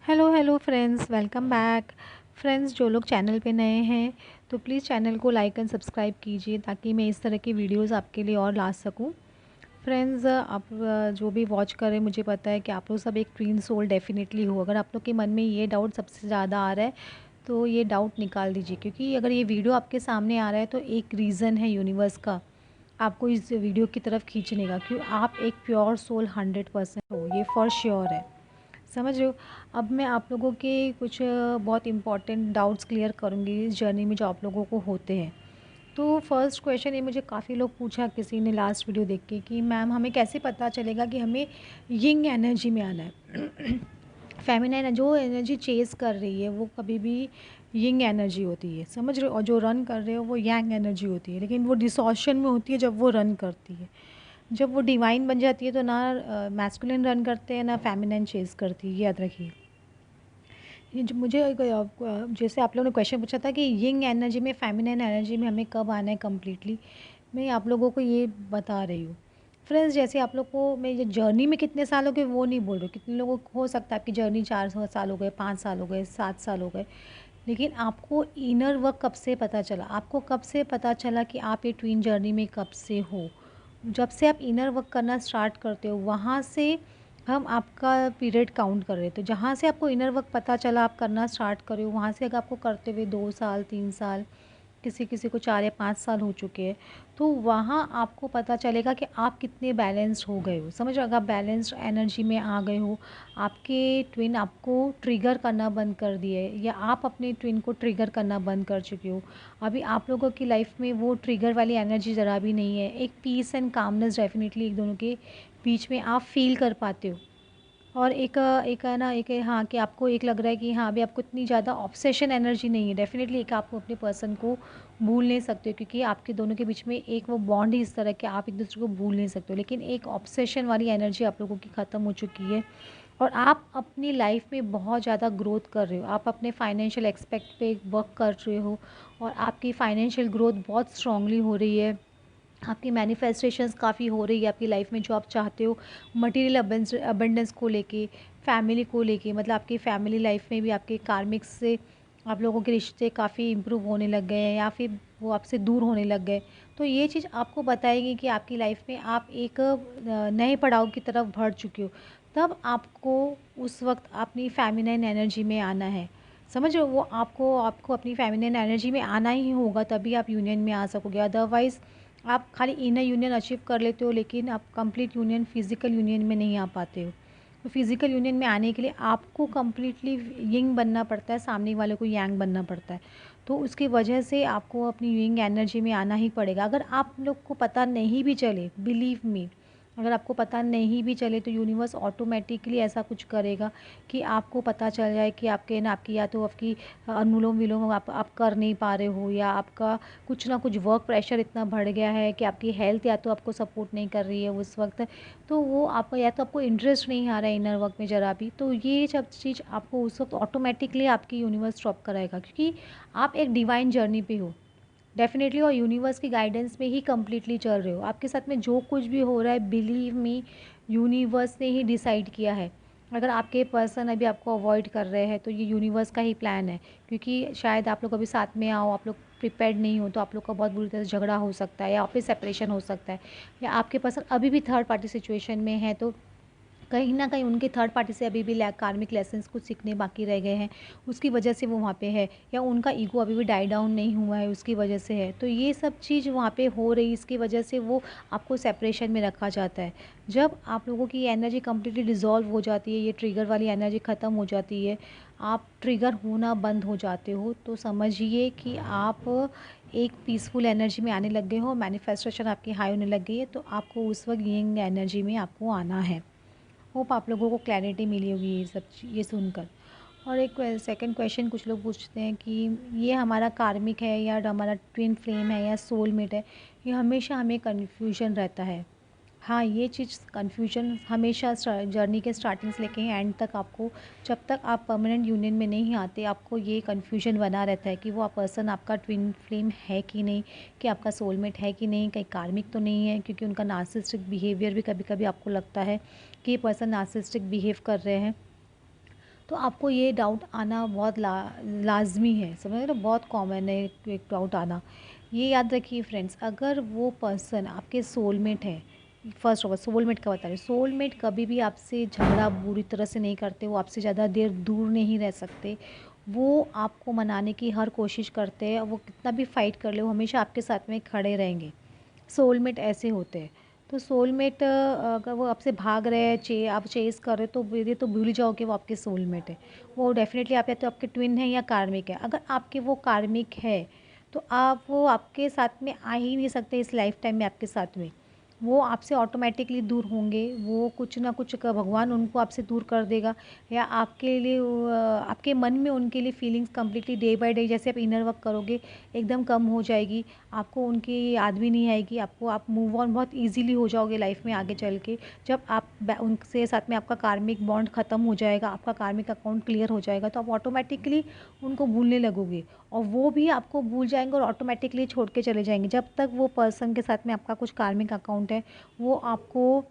Hello friends, welcome back. Friends, जो लोग channel पे नए हैं तो प्लीज़ चैनल को लाइक एंड सब्सक्राइब कीजिए ताकि मैं इस तरह की वीडियोस आपके लिए और ला सकूं। फ्रेंड्स, आप जो भी वॉच करें, मुझे पता है कि आप लोग सब एक ट्विन सोल डेफिनेटली हो। अगर आप लोग के मन में ये डाउट सबसे ज़्यादा आ रहा है तो ये डाउट निकाल दीजिए, क्योंकि अगर ये वीडियो आपके सामने आ रहा है तो एक रीज़न है यूनिवर्स का आपको इस वीडियो की तरफ खींचने का, क्यों आप एक प्योर सोल 100% हो, ये फॉर श्योर है। समझ रहे हो। अब मैं आप लोगों के कुछ बहुत इंपॉर्टेंट डाउट्स क्लियर करूँगी इस जर्नी में जो आप लोगों को होते हैं। तो फर्स्ट क्वेश्चन ये मुझे काफ़ी लोग पूछा किसी ने लास्ट वीडियो देख के कि मैम हमें कैसे पता चलेगा कि हमें यिंग एनर्जी में आना है। फेमिनाइन जो एनर्जी चेस कर रही है वो कभी भी यिंग एनर्जी होती है, समझ रहे हो, और जो रन कर रहे हो वो यांग एनर्जी होती है, लेकिन वो डिसॉर्शन में होती है जब वो रन करती है। जब वो डिवाइन बन जाती है तो ना मैस्कुलिन रन करते हैं ना फेमिनाइन चेस करती है, ये याद रखिए। ये जो मुझे जैसे आप लोगों ने क्वेश्चन पूछा था कि यिंग एनर्जी में फेमिनाइन एनर्जी में हमें कब आना है कम्प्लीटली, मैं आप लोगों को ये बता रही हूँ। फ्रेंड्स, जैसे आप लोग को मैं ये जर्नी में कितने साल हो गए वो नहीं बोल रही हूँ, कितने लोगों को हो सकता है आपकी जर्नी 4 साल हो गए, 5 साल हो गए, 7 साल हो गए, लेकिन आपको इनर वर्क कब से पता चला, आपको कब से पता चला कि आप ये ट्विन जर्नी में कब से हो। जब से आप इनर वर्क करना स्टार्ट करते हो वहाँ से हम आपका पीरियड काउंट कर रहे हैं। तो जहाँ से आपको इनर वर्क पता चला, आप करना स्टार्ट करे हो, वहाँ से अगर आपको करते हुए 2 साल 3 साल, किसी किसी को 4 या 5 साल हो चुके हैं, तो वहाँ आपको पता चलेगा कि आप कितने बैलेंस्ड हो गए हो। समझ रहे हो, अगर आप बैलेंस्ड एनर्जी में आ गए हो, आपके ट्विन आपको ट्रिगर करना बंद कर दिए या आप अपने ट्विन को ट्रिगर करना बंद कर चुके हो, अभी आप लोगों की लाइफ में वो ट्रिगर वाली एनर्जी ज़रा भी नहीं है। एक पीस एंड कामनेस डेफिनेटली एक दोनों के बीच में आप फील कर पाते हो। और एक है ना, एक है हाँ कि आपको एक लग रहा है कि हाँ अभी आपको इतनी ज़्यादा ऑब्सेशन एनर्जी नहीं है। डेफिनेटली एक आपको अपने पर्सन को भूल नहीं सकते हो, क्योंकि आपके दोनों के बीच में एक वो बॉन्ड ही इस तरह के आप एक दूसरे को भूल नहीं सकते हो, लेकिन एक ऑब्सेशन वाली एनर्जी आप लोगों की ख़त्म हो चुकी है। और आप अपनी लाइफ में बहुत ज़्यादा ग्रोथ कर रहे हो, आप अपने फाइनेंशियल एक्सपेक्ट पे वर्क कर रहे हो और आपकी फाइनेंशियल ग्रोथ बहुत स्ट्रांगली हो रही है। आपकी मैनिफेस्टेशंस काफ़ी हो रही है आपकी लाइफ में, जो आप चाहते हो मटेरियल अबंडेंस को लेके, फैमिली को लेके, मतलब आपकी फैमिली लाइफ में भी आपके कार्मिक्स से आप लोगों के रिश्ते काफ़ी इम्प्रूव होने लग गए हैं या फिर वो आपसे दूर होने लग गए। तो ये चीज़ आपको बताएगी कि आपकी लाइफ में आप एक नए पड़ाव की तरफ बढ़ चुके हो। तब आपको उस वक्त अपनी फेमिनाइन एनर्जी में आना है। समझ रहे हो, वो आपको आपको अपनी फेमिनिन एनर्जी में आना ही होगा, तभी आप यूनियन में आ सकोगे। अदरवाइज़ आप खाली इनर यूनियन अचीव कर लेते हो, लेकिन आप कंप्लीट यूनियन फिज़िकल यूनियन में नहीं आ पाते हो। तो फिज़िकल यूनियन में आने के लिए आपको कंप्लीटली यिंग बनना पड़ता है, सामने वाले को यांग बनना पड़ता है। तो उसकी वजह से आपको अपनी यिंग एनर्जी में आना ही पड़ेगा। अगर आप लोग को पता नहीं भी चले, बिलीव मी, अगर आपको पता नहीं भी चले तो यूनिवर्स ऑटोमेटिकली ऐसा कुछ करेगा कि आपको पता चल जाए कि आपके ना आपकी या तो आपकी अनुलोम विलोम आप कर नहीं पा रहे हो, या आपका कुछ ना कुछ वर्क प्रेशर इतना बढ़ गया है कि आपकी हेल्थ या तो आपको सपोर्ट नहीं कर रही है उस वक्त, तो वो आपका या तो आपको इंटरेस्ट नहीं आ रहा है इनर वर्क में ज़रा भी, तो ये सब चीज़ आपको उस वक्त ऑटोमेटिकली आपकी यूनिवर्स स्टॉप कराएगा, क्योंकि आप एक डिवाइन जर्नी पे हो डेफिनेटली, और यूनिवर्स की गाइडेंस में ही कम्प्लीटली चल रहे हो। आपके साथ में जो कुछ भी हो रहा है, बिलीव मी, यूनिवर्स ने ही डिसाइड किया है। अगर आपके पर्सन अभी आपको अवॉइड कर रहे हैं तो ये यूनिवर्स का ही प्लान है, क्योंकि शायद आप लोग अभी साथ में आओ, आप लोग प्रिपेयर्ड नहीं हो, तो आप लोग का बहुत बुरी तरह से झगड़ा हो सकता है या फिर सेपरेशन हो सकता है, या आपके पर्सन अभी भी थर्ड पार्टी सिचुएशन में है, तो कहीं न कहीं उनके थर्ड पार्टी से अभी भी कार्मिक लेसन्स कुछ सीखने बाकी रह गए हैं, उसकी वजह से वो वहाँ पे है, या उनका ईगो अभी भी डाई डाउन नहीं हुआ है, उसकी वजह से है। तो ये सब चीज़ वहाँ पे हो रही, इसकी वजह से वो आपको सेपरेशन में रखा जाता है। जब आप लोगों की एनर्जी कम्प्लीटली डिज़ॉल्व हो जाती है, ये ट्रिगर वाली एनर्जी ख़त्म हो जाती है, आप ट्रिगर होना बंद हो जाते हो, तो समझिए कि आप एक पीसफुल एनर्जी में आने लग गए हो, मैनिफेस्टेशन आपकी हाई होने लग गई है, तो आपको उस वक्त यिंग एनर्जी में आपको आना है। होप आप लोगों को क्लैरिटी मिली होगी ये सब ये सुनकर। और एक सेकंड क्वेश्चन कुछ लोग पूछते हैं कि ये हमारा कार्मिक है या हमारा ट्विन फ्लेम है या सोलमेट है, ये हमेशा हमें कन्फ्यूजन रहता है। हाँ, ये चीज़ कन्फ्यूजन हमेशा जर्नी के स्टार्टिंग से लेके एंड तक आपको, जब तक आप परमानेंट यूनियन में नहीं आते, आपको ये कन्फ्यूजन बना रहता है कि वो पर्सन आपका ट्विन फ्लेम है कि नहीं, कि आपका सोलमेट है कि नहीं, कहीं कार्मिक तो नहीं है, क्योंकि उनका नार्सिसिस्टिक बिहेवियर भी कभी कभी आपको लगता है कि ये पर्सन नार्सिसिस्टिक बिहेव कर रहे हैं। तो आपको ये डाउट आना बहुत लाज़मी है, समझ रहे हो, बहुत कॉमन है एक डाउट आना। ये याद रखिए फ्रेंड्स, अगर वो पर्सन आपके सोलमेट है, फर्स्ट ऑफ ऑल सोलमेट का बता रही हूँ, सोलमेट कभी भी आपसे झगड़ा बुरी तरह से नहीं करते, वो आपसे ज़्यादा देर दूर नहीं रह सकते, वो आपको मनाने की हर कोशिश करते हैं, वो कितना भी फाइट कर ले वो हमेशा आपके साथ में खड़े रहेंगे। सोलमेट ऐसे होते हैं। तो सोलमेट अगर वो आपसे भाग रहे हैं, आप चेज़ कर रहे हो, तो ये तो भूल ही जाओ कि वो आपके सोलमेट है। वो डेफ़िनेटली आप या तो आपके ट्विन हैं या कार्मिक है। अगर आपके वो कार्मिक है, तो आप वो आपके साथ में आ ही नहीं सकते इस लाइफ़ टाइम में आपके साथ में। वो आपसे ऑटोमेटिकली दूर होंगे, वो कुछ ना कुछ क भगवान उनको आपसे दूर कर देगा, या आपके लिए आपके मन में उनके लिए feelings completely day by day जैसे आप इनर वर्क करोगे एकदम कम हो जाएगी। आपको उनकी याद भी नहीं आएगी, आपको आप मूव ऑन बहुत ईज़िली हो जाओगे लाइफ़ में आगे चल के। जब आप उनसे साथ में आपका कार्मिक बॉन्ड ख़त्म हो जाएगा, आपका कार्मिक अकाउंट क्लियर हो जाएगा, तो आप ऑटोमेटिकली उनको भूलने लगोगे और वो भी आपको भूल जाएँगे और ऑटोमेटिकली छोड़ के चले जाएँगे। जब तक वो पर्सन के साथ में आपका कुछ कार्मिक अकाउंट है, वो आपको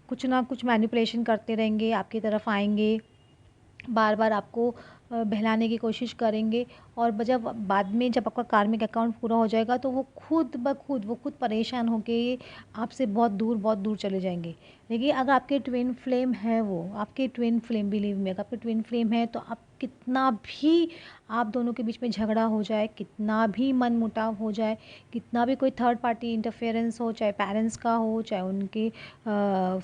कुछ ना कुछ मैनिपुलेशन करते रहेंगे, आपकी तरफ आएँगे, बार-बार आपको बहलाने की कोशिश करेंगे, और जब बाद में जब आपका कार्मिक अकाउंट पूरा हो जाएगा, तो वो खुद ब खुद परेशान होके आपसे बहुत दूर चले जाएँगे। देखिए, अगर आपके ट्विन फ्लेम है, वो आपके ट्विन फ्लेम, बिलीव मी, अगर आपके ट्विन फ्लेम है, तो आप कितना भी आप दोनों के बीच में झगड़ा हो जाए, कितना भी मनमुटाव हो जाए, कितना भी कोई थर्ड पार्टी इंटरफेरेंस हो, चाहे पेरेंट्स का हो, चाहे उनके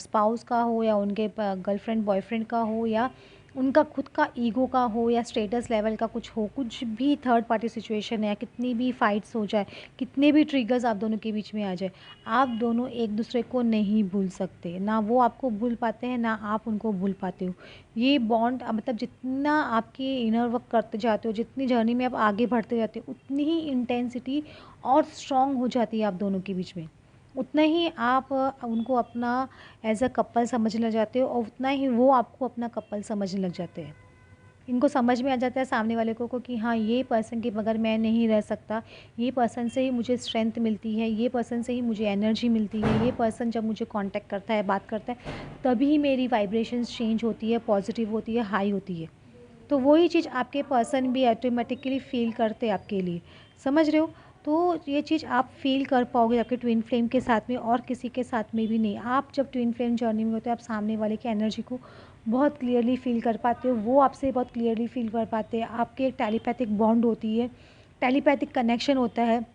स्पाउस का हो, या उनके गर्लफ्रेंड बॉयफ्रेंड का हो, या उनका खुद का ईगो का हो, या स्टेटस लेवल का कुछ हो, कुछ भी थर्ड पार्टी सिचुएशन है, कितनी भी फाइट्स हो जाए, कितने भी ट्रिगर्स आप दोनों के बीच में आ जाए, आप दोनों एक दूसरे को नहीं भूल सकते। ना वो आपको भूल पाते हैं, ना आप उनको भूल पाते हो। ये बॉन्ड मतलब जितना आपके इनर वर्क करते जाते हो, जितनी जर्नी में आप आगे बढ़ते जाते हो, उतनी ही इंटेंसिटी और स्ट्रॉन्ग हो जाती है आप दोनों के बीच में। उतना ही आप उनको अपना एज़ अ कपल समझने लग जाते हो, और उतना ही वो आपको अपना कपल समझने लग जाते हैं। इनको समझ में आ जाता है सामने वाले को कि हाँ, ये पर्सन के बगैर मैं नहीं रह सकता, ये पर्सन से ही मुझे स्ट्रेंथ मिलती है, ये पर्सन से ही मुझे एनर्जी मिलती है, ये पर्सन जब मुझे कांटेक्ट करता है, बात करता है, तभी मेरी वाइब्रेशंस चेंज होती है, पॉजिटिव होती है, हाई होती है। तो वही चीज़ आपके पर्सन भी ऑटोमेटिकली फ़ील करते हैं आपके लिए, समझ रहे हो? तो ये चीज़ आप फ़ील कर पाओगे आपके ट्विन फ्लेम के साथ में, और किसी के साथ में भी नहीं। आप जब ट्विन फ्लेम जर्नी में होते हो, आप सामने वाले की एनर्जी को बहुत क्लियरली फ़ील कर पाते हो, वो आपसे बहुत क्लियरली फ़ील कर पाते हैं। आपकी एक टेलीपैथिक बॉन्ड होती है, टेलीपैथिक कनेक्शन होता है।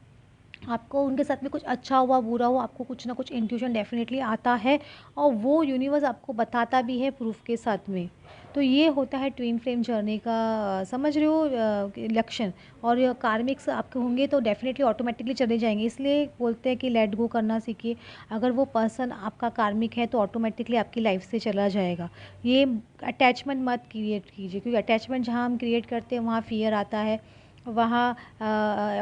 आपको उनके साथ में कुछ अच्छा हुआ, बुरा हुआ, आपको कुछ ना कुछ इंट्यूशन डेफ़िनेटली आता है, और वो यूनिवर्स आपको बताता भी है प्रूफ़ के साथ में। तो ये होता है ट्विन फ्लेम जर्नी का समझ रहे हो लक्षण। और कार्मिक्स आपके होंगे तो डेफ़िनेटली ऑटोमेटिकली चले जाएँगे, इसलिए बोलते हैं कि लेट गो करना सीखिए। अगर वो पर्सन आपका कार्मिक है, तो ऑटोमेटिकली आपकी लाइफ़ से चला जाएगा। ये अटैचमेंट मत क्रिएट कीजिए, क्योंकि अटैचमेंट जहाँ हम क्रिएट करते हैं, वहाँ फ़ियर आता है, वहाँ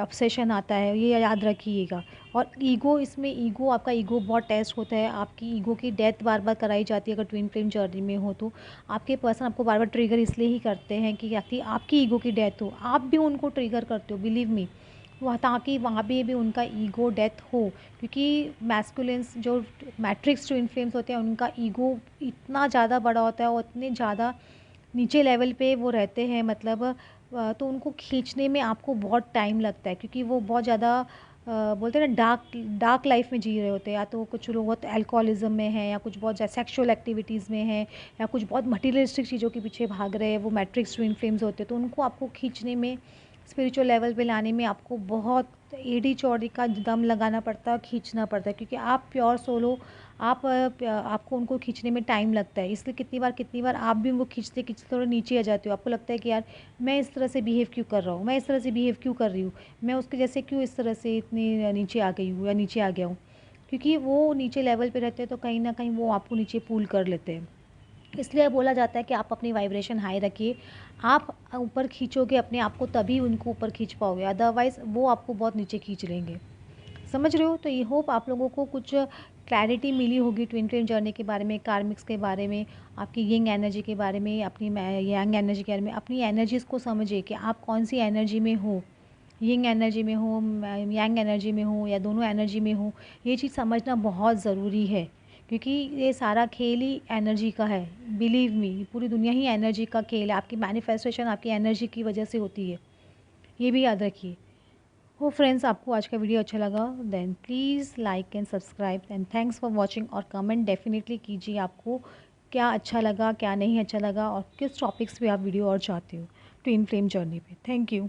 ऑब्सेशन आता है, ये याद रखिएगा। और ईगो, इसमें ईगो, आपका ईगो बहुत टेस्ट होता है, आपकी ईगो की डेथ बार-बार कराई जाती है अगर ट्विन फ्लेम जर्नी में हो तो। आपके पर्सन आपको बार-बार ट्रिगर इसलिए ही करते हैं कि ताकि आपकी ईगो की डेथ हो। आप भी उनको ट्रिगर करते हो, बिलीव मी, वहाँ ताकि वहाँ पे भी उनका ईगो डेथ हो, क्योंकि मैस्कुलिन्स जो मैट्रिक्स ट्विन फ्लेम्स होते हैं, उनका ईगो इतना ज़्यादा बड़ा होता है और इतने ज़्यादा नीचे लेवल पे वो रहते हैं, मतलब तो उनको खींचने में आपको बहुत टाइम लगता है, क्योंकि वो बहुत ज़्यादा बोलते हैं ना, डार्क लाइफ में जी रहे होते हैं, या तो कुछ लोग बहुत अल्कोहलिज्म में हैं, या कुछ बहुत ज़्यादा सेक्सुअल एक्टिविटीज़ में हैं, या कुछ बहुत मटीरियलिस्टिक चीज़ों के पीछे भाग रहे हैं, वो मैट्रिक्स ट्विन फ्लेम्स होते हैं। तो उनको आपको खींचने में, स्पिरिचुअल लेवल पे लाने में आपको बहुत एड़ी चौड़ी का दम लगाना पड़ता है, खींचना पड़ता है, क्योंकि आप प्योर सोल हो। आपको उनको खींचने में टाइम लगता है, इसलिए कितनी बार आप भी उनको खींचते खींचते थोड़ा नीचे आ जाते हो। आपको लगता है कि यार, मैं इस तरह से बिहेव क्यों कर रहा हूँ, मैं इस तरह से बिहेव क्यों कर रही हूँ, मैं उसके जैसे क्यों इस तरह से इतनी नीचे आ गई हूँ या नीचे आ गया हूँ, क्योंकि वो नीचे लेवल पे रहते हैं, तो कहीं ना कहीं वो आपको नीचे पुल कर लेते हैं। इसलिए बोला जाता है कि आप अपनी वाइब्रेशन हाई रखिए। आप ऊपर खींचोगे अपने आप को, तभी उनको ऊपर खींच पाओगे, अदरवाइज़ वो आपको बहुत नीचे खींच लेंगे। समझ रहे हो? तो ये होप आप लोगों को कुछ क्लैरिटी मिली होगी ट्विन फ्लेम जर्नी के बारे में, कार्मिक्स के बारे में, आपकी यिंग एनर्जी के बारे में, अपनी यांग एनर्जी के बारे में। अपनी एनर्जीज़ को समझिए कि आप कौन सी एनर्जी में हो, यिंग एनर्जी में हो, यांग एनर्जी में हो, या दोनों एनर्जी में हो। ये चीज़ समझना बहुत ज़रूरी है, क्योंकि ये सारा खेल ही एनर्जी का है। बिलीव मी, पूरी दुनिया ही एनर्जी का खेल है। आपकी मैनिफेस्टेशन आपकी एनर्जी की वजह से होती है, ये भी याद रखिए। हो फ्रेंड्स, आपको आज का वीडियो अच्छा लगा then please like and subscribe and thanks for watching. और कमेंट डेफिनेटली कीजिए आपको क्या अच्छा लगा, क्या नहीं अच्छा लगा, और किस टॉपिक्स पे आप वीडियो और चाहते हो ट्विन फ्लेम जर्नी पे। Thank you.